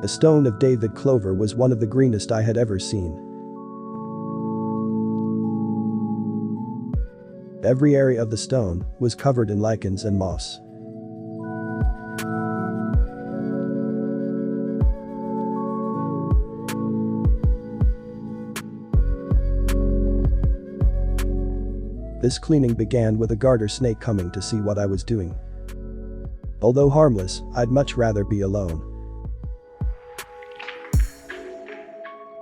The stone of David Clover was one of the greenest I had ever seen. Every area of the stone was covered in lichens and moss. This cleaning began with a garter snake coming to see what I was doing. Although harmless, I'd much rather be alone.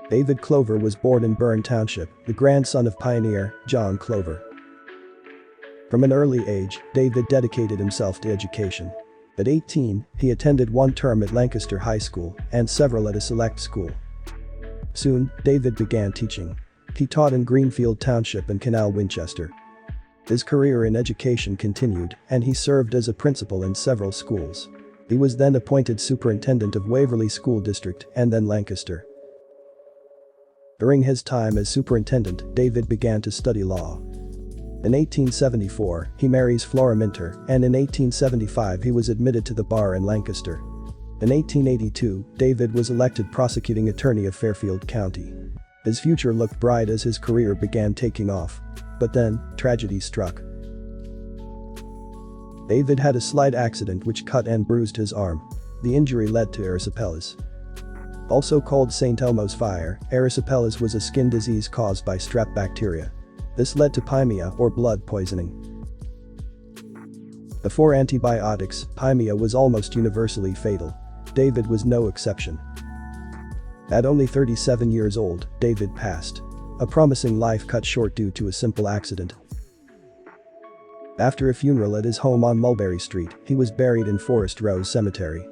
David Clover was born in Burn Township, the grandson of pioneer John Clover. From an early age, David dedicated himself to education. At 18, he attended one term at Lancaster High School and several at a select school. Soon, David began teaching. He taught in Greenfield Township and Canal Winchester. His career in education continued, and he served as a principal in several schools. He was then appointed superintendent of Waverly School District and then Lancaster. During his time as superintendent, David began to study law. In 1874, he marries Flora Minter, and in 1875 he was admitted to the bar in Lancaster. In 1882, David was elected prosecuting attorney of Fairfield County. His future looked bright as his career began taking off. But then, tragedy struck. David had a slight accident which cut and bruised his arm. The injury led to erysipelas. Also called St. Elmo's fire, erysipelas was a skin disease caused by strep bacteria. This led to pyemia or blood poisoning. Before antibiotics, pyemia was almost universally fatal. David was no exception. At only 37 years old, David passed. A promising life cut short due to a simple accident. After a funeral at his home on Mulberry Street, he was buried in Forest Rose Cemetery.